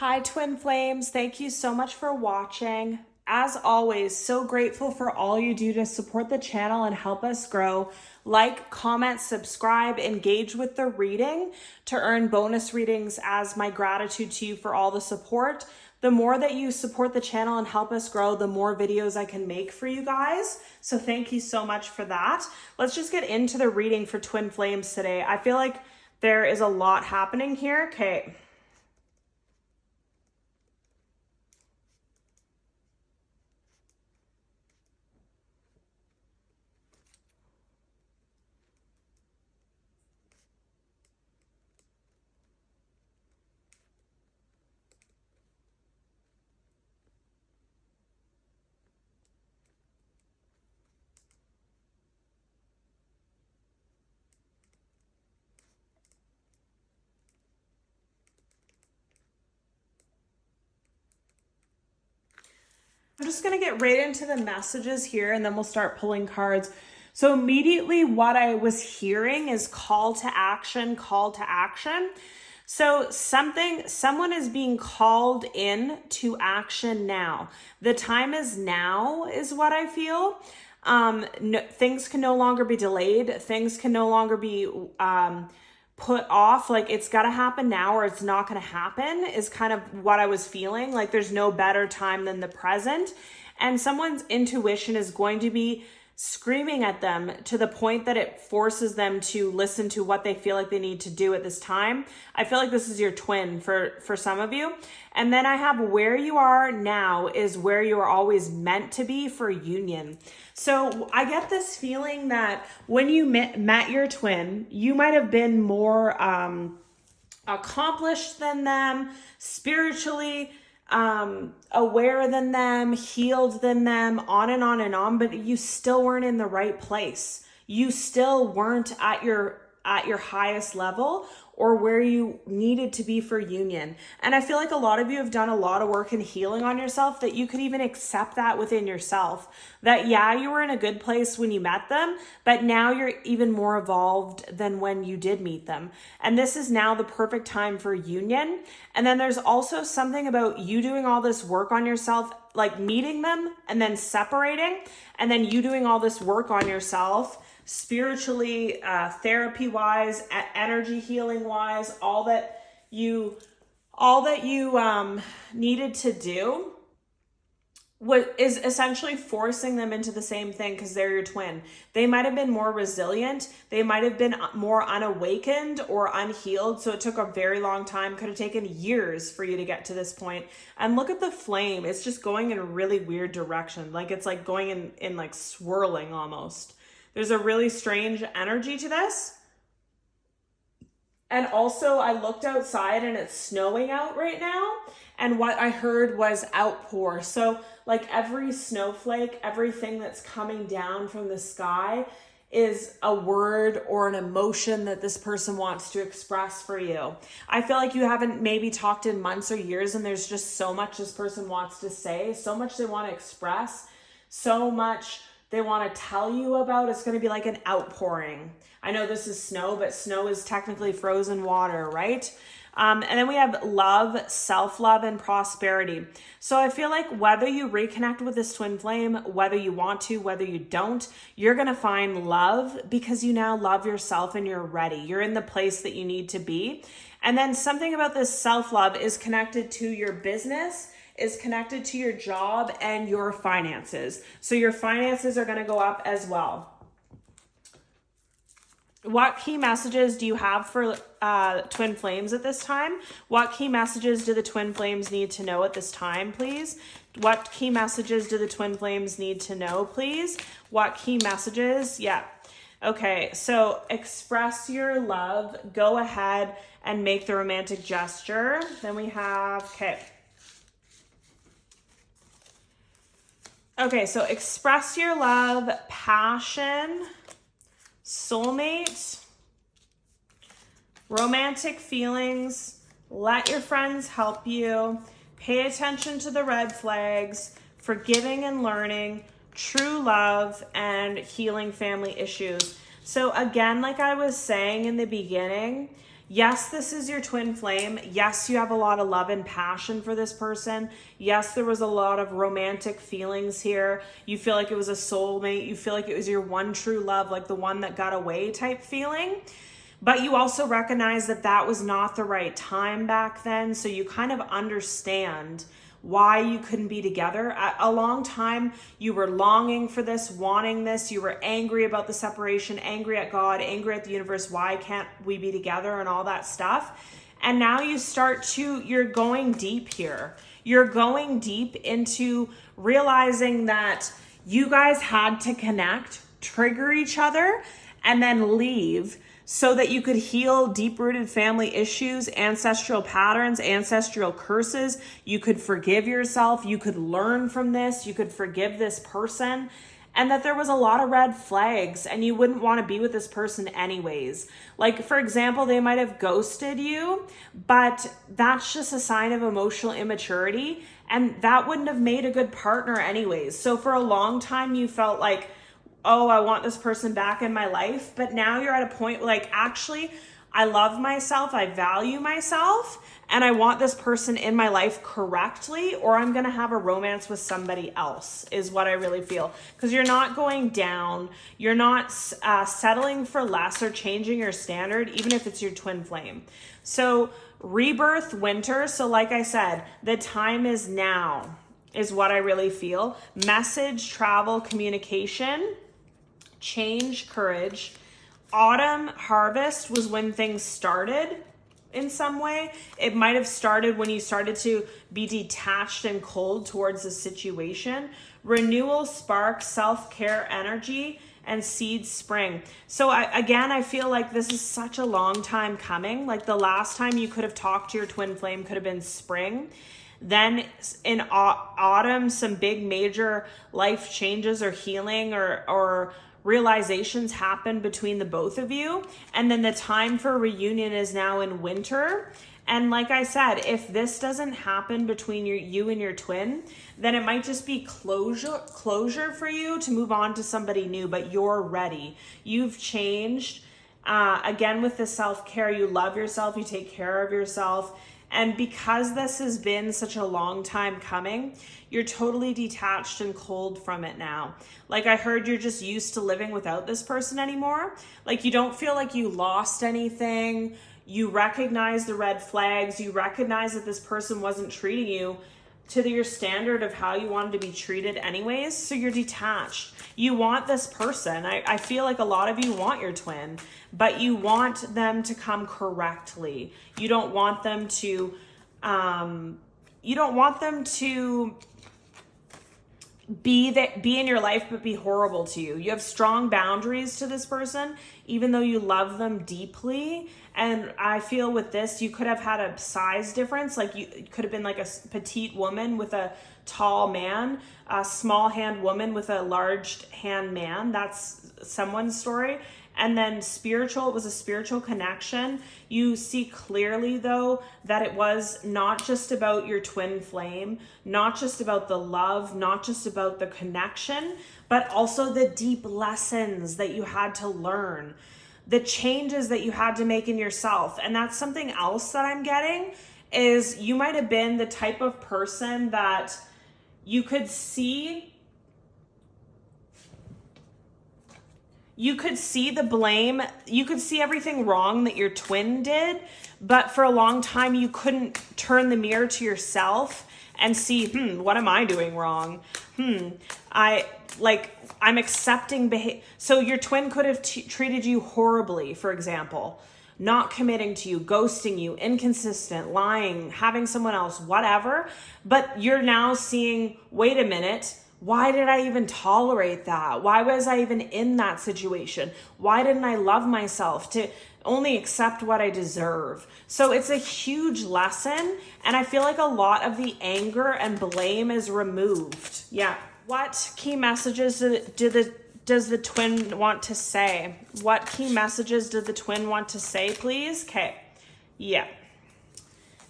Hi, Twin Flames. Thank you so much for watching. As always, so grateful for all you do to support the channel and help us grow. Like, comment, subscribe, engage with the reading to earn bonus readings as my gratitude to you for all the support. The more that you support the channel and help us grow, the more videos I can make for you guys. So thank you so much for that. Let's just get into the reading for Twin Flames today. I feel like there is a lot happening here. Okay. I'm just going to get right into the messages here and then we'll start pulling cards. So immediately what I was hearing is call to action, call to action. So someone is being called in to action now. The time is now is what I feel. Things can no longer be delayed. Things can no longer be put off. Like it's got to happen now or it's not going to happen is kind of what I was feeling. Like there's no better time than the present. And someone's intuition is going to be screaming at them to the point that it forces them to listen to what they feel like they need to do at this time. I feel like this is your twin for some of you. And then I have where you are now is where you are always meant to be for union. So I get this feeling that when you met your twin, you might have been more accomplished than them, spiritually aware than them, healed than them, on and on and on, but you still weren't in the right place. You still weren't at your highest level or where you needed to be for union. And I feel like a lot of you have done a lot of work in healing on yourself that you could even accept that within yourself. That yeah, you were in a good place when you met them, but now you're even more evolved than when you did meet them. And this is now the perfect time for union. And then there's also something about you doing all this work on yourself, like meeting them and then separating, and then you doing all this work on yourself spiritually, therapy wise, energy healing wise, all that you needed to do is essentially forcing them into the same thing because they're your twin. They might have been more resilient. They might have been more unawakened or unhealed. So it took a very long time, could have taken years for you to get to this point. And look at the flame. It's just going in a really weird direction. Like it's like going in like swirling almost. There's a really strange energy to this. And also I looked outside and it's snowing out right now. And what I heard was outpour. So like every snowflake, everything that's coming down from the sky is a word or an emotion that this person wants to express for you. I feel like you haven't maybe talked in months or years and there's just so much this person wants to say, so much they want to express, so much they want to tell you about. It's going to be like an outpouring. I know this is snow, but snow is technically frozen water, right? And then we have love, self-love, and prosperity. So I feel like whether you reconnect with this twin flame, whether you want to, whether you don't, you're going to find love because you now love yourself and you're ready. You're in the place that you need to be. And then something about this self-love is connected to your business, is connected to your job and your finances. So your finances are going to go up as well. What key messages do you have for twin flames at this time? What key messages do the twin flames need to know at this time, please? What key messages do the twin flames need to know, please? What key messages? Yeah. Okay, so express your love. Go ahead and make the romantic gesture. Then we have, Okay, so express your love, passion, soulmate, romantic feelings, let your friends help you, pay attention to the red flags, forgiving and learning, true love, and healing family issues. So again, like I was saying in the beginning, Yes, this is your twin flame. Yes, you have a lot of love and passion for this person. Yes, there was a lot of romantic feelings here. You feel like it was a soulmate. You feel like it was your one true love, like the one that got away type feeling. But you also recognize that that was not the right time back then. So you kind of understand why you couldn't be together. A long time you were longing for this, wanting this. You were angry about the separation, angry at God, angry at the universe. Why can't we be together and all that stuff? And now you're going deep here. You're going deep into realizing that you guys had to connect, trigger each other, and then leave, so that you could heal deep-rooted family issues, ancestral patterns, ancestral curses. You could forgive yourself. You could learn from this. You could forgive this person. And that there was a lot of red flags and you wouldn't want to be with this person anyways. Like, for example, they might have ghosted you, but that's just a sign of emotional immaturity. And that wouldn't have made a good partner anyways. So for a long time, you felt like, oh, I want this person back in my life. But now you're at a point like, actually, I love myself, I value myself, and I want this person in my life correctly, or I'm going to have a romance with somebody else, is what I really feel. Because you're not going down, you're not settling for less or changing your standard, even if it's your twin flame. So rebirth, winter. So like I said, the time is now, is what I really feel. Message, travel, communication, change, courage. Autumn, harvest was when things started in some way. It might have started when you started to be detached and cold towards the situation. Renewal, spark, self-care, energy, and seed, spring. So I feel like this is such a long time coming. Like the last time you could have talked to your twin flame could have been spring. Then in autumn, some big major life changes or healing or realizations happen between the both of you. And then the time for reunion is now in winter. And like I said, if this doesn't happen between you and your twin, then it might just be closure for you to move on to somebody new, but you're ready. You've changed. Again, with the self-care, you love yourself, you take care of yourself. And because this has been such a long time coming, you're totally detached and cold from it now. Like I heard you're just used to living without this person anymore. Like you don't feel like you lost anything. You recognize the red flags. You recognize that this person wasn't treating you to your standard of how you wanted to be treated anyways. So you're detached. You want this person. I feel like a lot of you want your twin, but you want them to come correctly. You don't want them to, be in your life but be horrible to you. You have strong boundaries to this person, even though you love them deeply. And I feel with this, you could have had a size difference. Like you could have been like a petite woman with a tall man, a small hand woman with a large hand man. That's someone's story. And then spiritual, it was a spiritual connection. You see clearly though that it was not just about your twin flame, not just about the love, not just about the connection, but also the deep lessons that you had to learn, the changes that you had to make in yourself. And that's something else that I'm getting is you might have been the type of person that you could see the blame, you could see everything wrong that your twin did, but for a long time you couldn't turn the mirror to yourself and see, what am I doing wrong? I'm accepting behavior. So your twin could have treated you horribly, for example, not committing to you, ghosting you, inconsistent, lying, having someone else, whatever. But you're now seeing, wait a minute, why did I even tolerate that? Why was I even in that situation? Why didn't I love myself to only accept what I deserve? So it's a huge lesson. And I feel like a lot of the anger and blame is removed. Yeah. What key messages does the twin want to say? What key messages did the twin want to say, please? Okay. Yeah.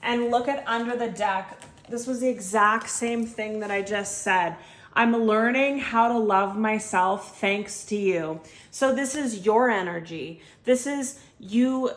And look at under the deck. This was the exact same thing that I just said. I'm learning how to love myself thanks to you. So this is your energy. This is you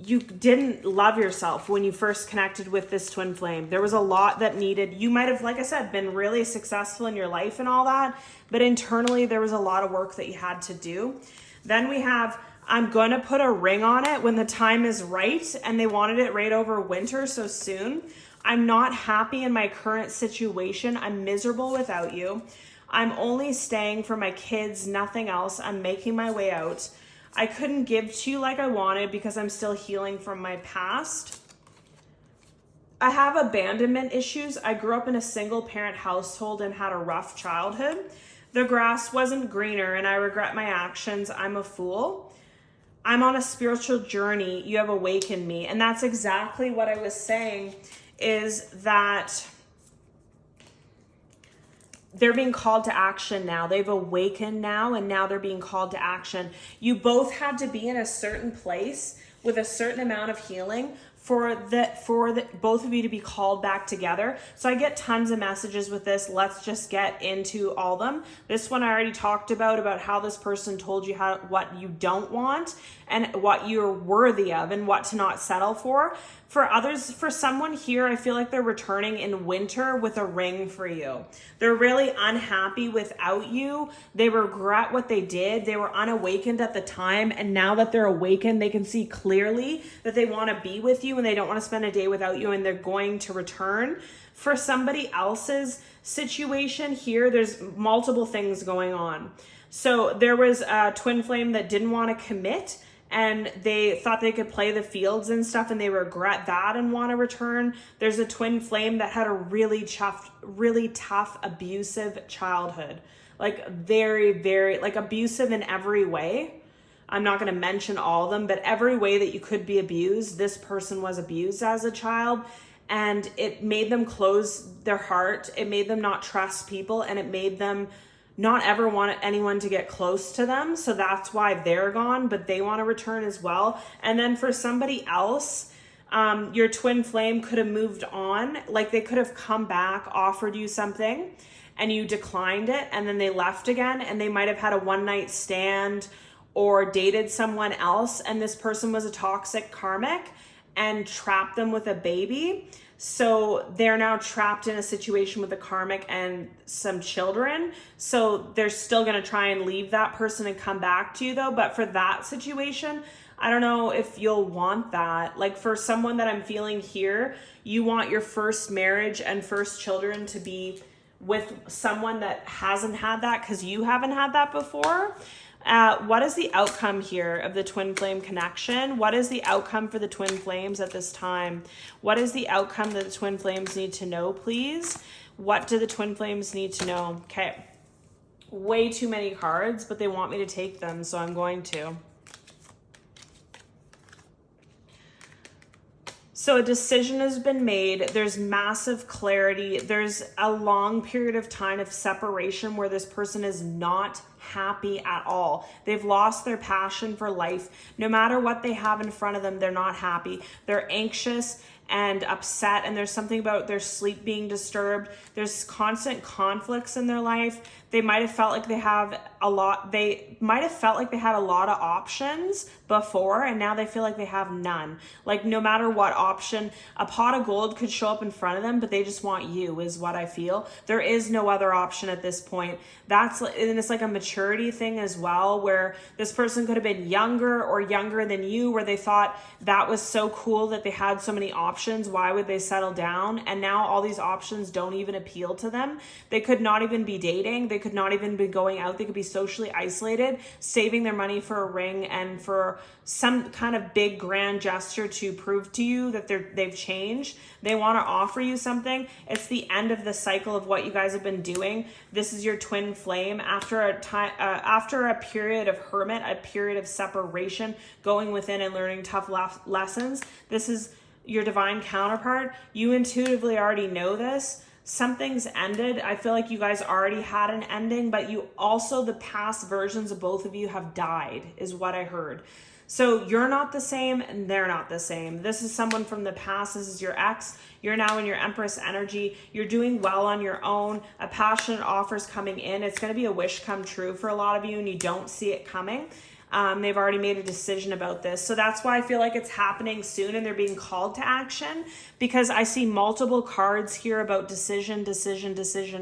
you didn't love yourself when you first connected with this twin flame. There was a lot that needed, you might have, like I said, been really successful in your life and all that, but internally there was a lot of work that you had to do. Then we have, I'm going to put a ring on it when the time is right, and they wanted it right over winter so soon. I'm not happy in my current situation. I'm miserable without you. I'm only staying for my kids, nothing else. I'm making my way out. I couldn't give to you like I wanted because I'm still healing from my past. I have abandonment issues. I grew up in a single parent household and had a rough childhood. The grass wasn't greener and I regret my actions. I'm a fool. I'm on a spiritual journey. You have awakened me. And that's exactly what I was saying, is that they're being called to action now. They've awakened now, and now they're being called to action. You both had to be in a certain place with a certain amount of healing for both of you to be called back together. So I get tons of messages with this. Let's just get into all of them. This one I already talked about how this person told you what you don't want and what you're worthy of and what to not settle for. For others, for someone here, I feel like they're returning in winter with a ring for you. They're really unhappy without you. They regret what they did. They were unawakened at the time, and now that they're awakened, they can see clearly that they want to be with you and they don't want to spend a day without you, and they're going to return. For somebody else's situation here, there's multiple things going on. So there was a twin flame that didn't want to commit, and they thought they could play the fields and stuff, and they regret that and want to return. There's a twin flame that had a really tough, abusive childhood. Like very, very, like abusive in every way. I'm not going to mention all of them, but every way that you could be abused, this person was abused as a child, and it made them close their heart. It made them not trust people, and it made them not ever want anyone to get close to them. So that's why they're gone, but they want to return as well. And then for somebody else, your twin flame could have moved on. Like they could have come back, offered you something, and you declined it, and then they left again, and they might have had a one-night stand or dated someone else, and this person was a toxic karmic and trapped them with a baby. So they're now trapped in a situation with a karmic and some children. So they're still going to try and leave that person and come back to you though. But for that situation, I don't know if you'll want that. Like for someone that I'm feeling here, you want your first marriage and first children to be with someone that hasn't had that because you haven't had that before. What is the outcome here of the twin flame connection? What is the outcome for the twin flames at this time? What is the outcome that the twin flames need to know, please? What do the twin flames need to know? Okay. Way too many cards, but they want me to take them, so I'm going to. So a decision has been made. There's massive clarity. There's a long period of time of separation where this person is not happy at all. They've lost their passion for life. No matter what they have in front of them, they're not happy. They're anxious and upset, and there's something about their sleep being disturbed. There's constant conflicts in their life. They might have felt like they had a lot of options before, and now they feel like they have none. Like no matter what option, a pot of gold could show up in front of them, but they just want you, is what I feel. There is no other option at this point. And it's like a maturity thing as well, where this person could have been younger than you, where they thought that was so cool that they had so many options. Why would they settle down? And now all these options don't even appeal to them. They could not even be dating. They could not even be going out. They could be socially isolated, saving their money for a ring and for some kind of big grand gesture to prove to you that they've changed. They want to offer you something. It's the end of the cycle of what you guys have been doing. This is your twin flame after a period of hermit, a period of separation, going within and learning tough lessons. This is your divine counterpart. You intuitively already know this. Something's ended. I feel like you guys already had an ending, but you also, the past versions of both of you have died, is what I heard. So you're not the same and they're not the same. This is someone from the past. This is your ex. You're now in your Empress energy. You're doing well on your own. A passionate offer's coming in. It's going to be a wish come true for a lot of you, and you don't see it coming. They've already made a decision about this. So that's why I feel like it's happening soon and they're being called to action, because I see multiple cards here about decision,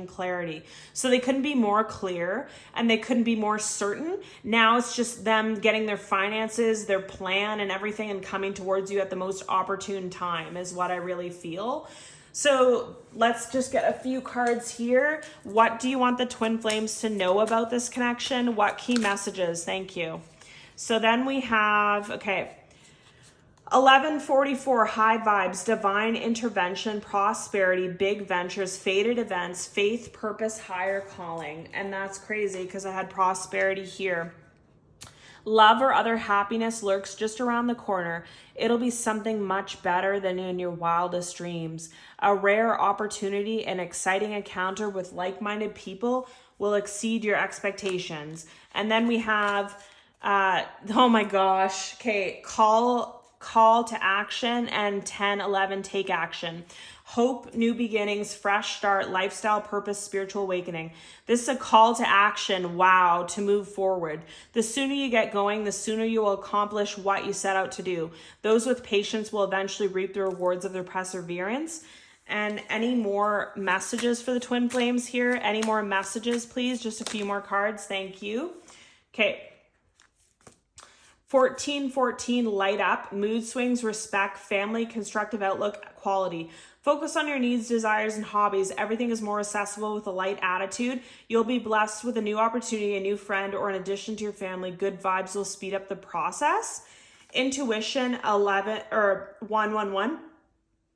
clarity. So they couldn't be more clear and they couldn't be more certain. Now it's just them getting their finances, their plan and everything and coming towards you at the most opportune time is what I really feel. So let's just get a few cards here. What do you want the twin flames to know about this connection? What key messages? Thank you. So then we have, okay, 1144, high vibes, divine intervention, prosperity, big ventures, fated events, faith, purpose, higher calling. And that's crazy because I had prosperity here. Love or other happiness lurks just around the corner. It'll be something much better than in your wildest dreams. A rare opportunity, an exciting encounter with like-minded people will exceed your expectations. And then we have, oh my gosh, okay, call to action, and 1011, take action. Hope, new beginnings, fresh start, lifestyle, purpose, spiritual awakening. This is a call to action, wow, to move forward. The sooner you get going, the sooner you will accomplish what you set out to do. Those with patience will eventually reap the rewards of their perseverance. And any more messages for the twin flames here? Any more messages, please? Just a few more cards. Thank you. Okay. 1414, light up, mood swings, respect, family, constructive outlook, quality. Focus on your needs, desires, and hobbies. Everything is more accessible with a light attitude. You'll be blessed with a new opportunity, a new friend, or an addition to your family. Good vibes will speed up the process. Intuition, 111.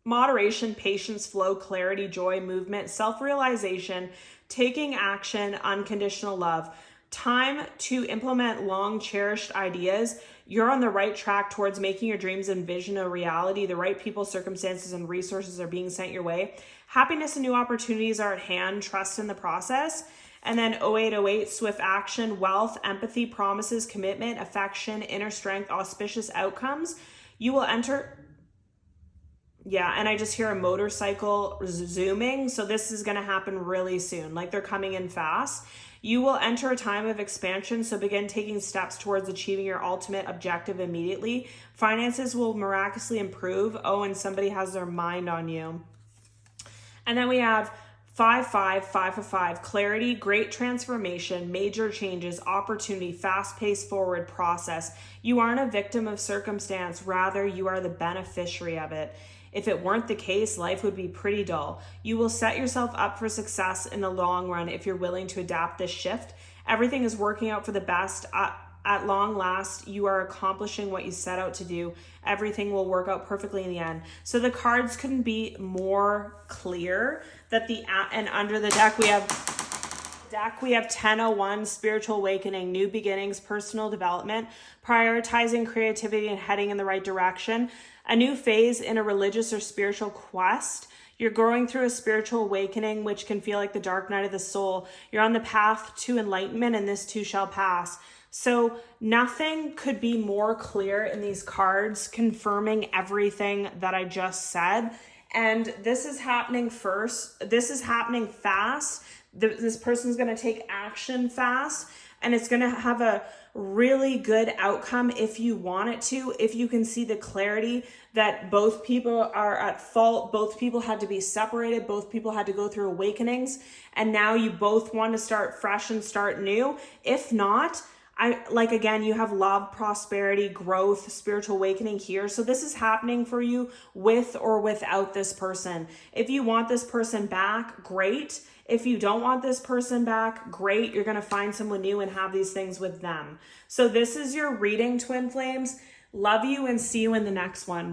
Moderation, patience, flow, clarity, joy, movement, self-realization, taking action, unconditional love. Time to implement long cherished ideas. You're on the right track towards making your dreams and vision a reality. The right people, circumstances, and resources are being sent your way. Happiness and new opportunities are at hand. Trust in the process. And then 0808, swift action, wealth, empathy, promises, commitment, affection, inner strength, auspicious outcomes. You will enter... Yeah, and I just hear a motorcycle zooming. So this is going to happen really soon. Like they're coming in fast. You will enter a time of expansion, so begin taking steps towards achieving your ultimate objective immediately. Finances will miraculously improve. Oh, and somebody has their mind on you. And then we have 55555, clarity, great transformation, major changes, opportunity, fast-paced forward process. You aren't a victim of circumstance, rather you are the beneficiary of it. If it weren't the case, life would be pretty dull. You will set yourself up for success in the long run if you're willing to adapt this shift. Everything is working out for the best. At long last, you are accomplishing what you set out to do. Everything will work out perfectly in the end. So the cards couldn't be more clear that and under the deck we have 1001, spiritual awakening, new beginnings, personal development, prioritizing creativity and heading in the right direction. A new phase in a religious or spiritual quest. You're going through a spiritual awakening, which can feel like the dark night of the soul. You're on the path to enlightenment, and this too shall pass. So nothing could be more clear in these cards, confirming everything that I just said. And this is happening first. This is happening fast. This person's going to take action fast, and it's going to have a really good outcome if you want it to, if you can see the clarity that both people are at fault, both people had to be separated, both people had to go through awakenings, and now you both want to start fresh and start new. If not, again, you have love, prosperity, growth, spiritual awakening here. So this is happening for you with or without this person. If you want this person back, great. If you don't want this person back, great. You're going to find someone new and have these things with them. So this is your reading, twin flames. Love you and see you in the next one.